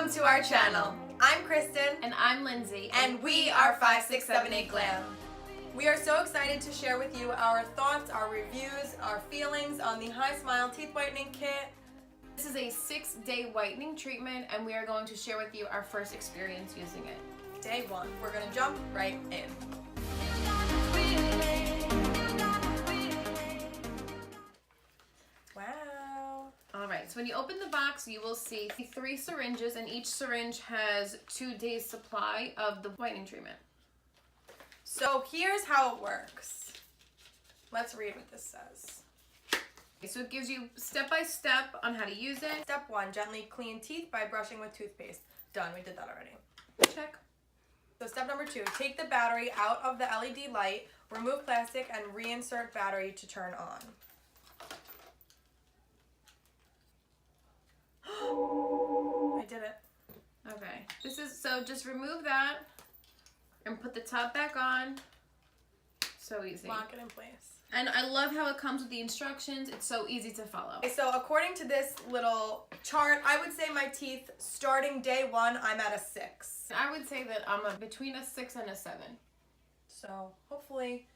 Welcome to our channel. I'm Kristen. And I'm Lindsay. And we are 5678 Glam. We are so excited to share with you our thoughts, our reviews, our feelings on the Hismile Teeth Whitening Kit. This is a 6-day whitening treatment, and we are going to share with you our first experience using it. Day 1. We're going to jump right in. Wow. Alright, so when you open the box, you will see 3 syringes, and each syringe has 2 days supply of the whitening treatment. So here's how it works. Let's read what this says. So it gives you step-by-step on how to use it. Step 1, gently clean teeth by brushing with toothpaste. Done, we did that already. Check. So step number 2, take the battery out of the LED light, remove plastic, and reinsert battery to turn on. I did it. Okay, so just remove that and put the top back on. So easy. Lock it in place. And I love how it comes with the instructions. It's so easy to follow. Okay, so according to this little chart, I would say my teeth, starting day 1, I'm at a 6. I would say that I'm between a 6 and a 7. So hopefully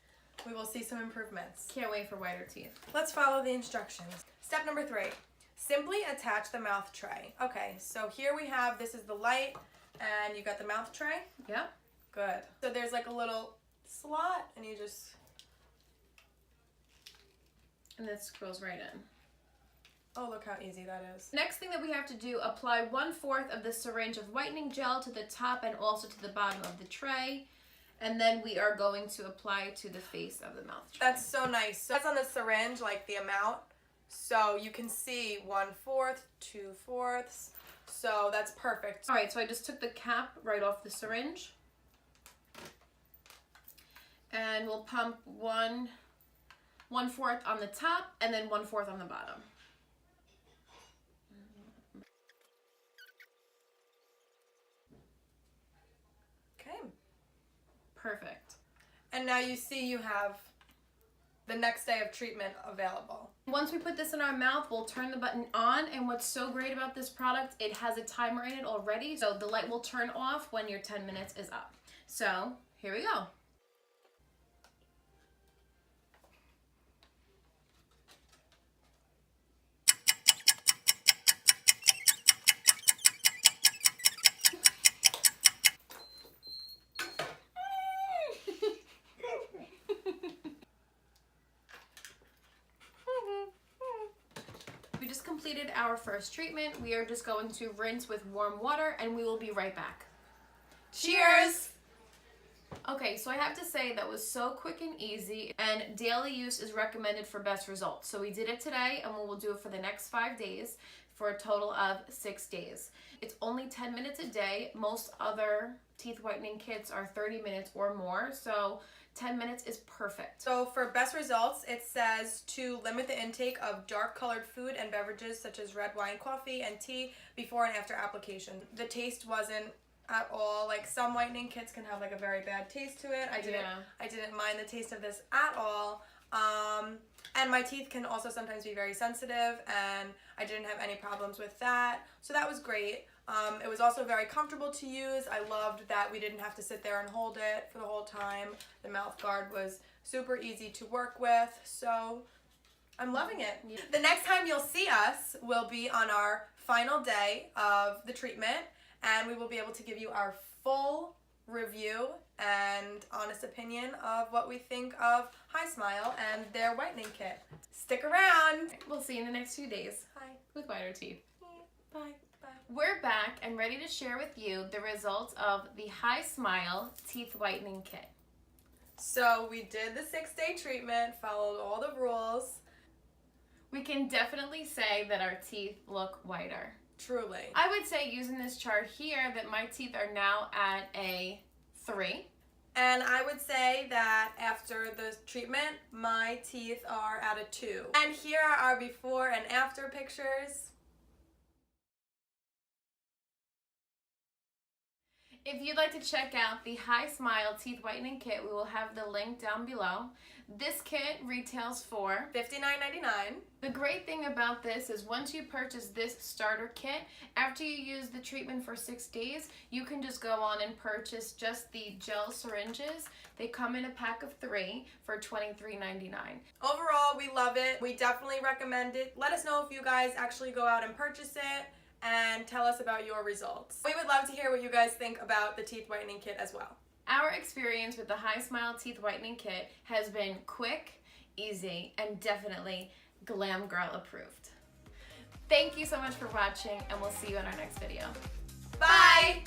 we will see some improvements. Can't wait for whiter teeth. Let's follow the instructions. Step number 3, simply attach the mouth tray. Okay, so here we have, this is the light, and you got the mouth tray? Yep. Good. So there's like a little slot, and you just... And this scrolls right in. Oh, look how easy that is. Next thing that we have to do, apply 1/4 of the syringe of whitening gel to the top and also to the bottom of the tray. And then we are going to apply it to the face of the mouth tray. That's so nice. So that's on the syringe, like the amount. So you can see 1/4, 2/4. So that's perfect. All right, so I just took the cap right off the syringe. And we'll pump 1/4 on the top and then 1/4 on the bottom. Okay. Perfect. And now you see you have the next day of treatment available. Once we put this in our mouth, we'll turn the button on, and what's so great about this product, it has a timer in it already, so the light will turn off when your 10 minutes is up. So, here we go. We just completed our first treatment. We are just going to rinse with warm water, and we will be right back. Cheers! Okay, so I have to say that was so quick and easy, and daily use is recommended for best results. So we did it today, and we will do it for the next 5 days for a total of 6 days. It's only 10 minutes a day. Most other teeth whitening kits are 30 minutes or more, so 10 minutes is perfect. So for best results, it says to limit the intake of dark colored food and beverages such as red wine, coffee, and tea before and after application. The taste wasn't at all, like some whitening kits can have like a very bad taste to it. I didn't mind the taste of this at all. And my teeth can also sometimes be very sensitive, and I didn't have any problems with that. So that was great. It was also very comfortable to use. I loved that we didn't have to sit there and hold it for the whole time. The mouth guard was super easy to work with, so I'm loving it. Yeah. The next time you'll see us will be on our final day of the treatment, and we will be able to give you our full review and honest opinion of what we think of Hismile and their whitening kit. Stick around. We'll see you in the next few days. Bye. With whiter teeth. Bye. Bye. We're back and ready to share with you the results of the Hismile Teeth Whitening Kit. So we did the 6-day treatment, followed all the rules. We can definitely say that our teeth look whiter. Truly. I would say, using this chart here, that my teeth are now at a 3. And I would say that after the treatment, my teeth are at a 2. And here are our before and after pictures. If you'd like to check out the Hismile Teeth Whitening Kit, we will have the link down below. This kit retails for $59.99. The great thing about this is once you purchase this starter kit, after you use the treatment for 6 days, you can just go on and purchase just the gel syringes. They come in a pack of 3 for $23.99. Overall, we love it. We definitely recommend it. Let us know if you guys actually go out and purchase it and tell us about your results. We would love to hear what you guys think about the teeth whitening kit as well. Our experience with the Hismile Teeth Whitening Kit has been quick, easy, and definitely Glam Girl approved. Thank you so much for watching, and we'll see you in our next video. Bye!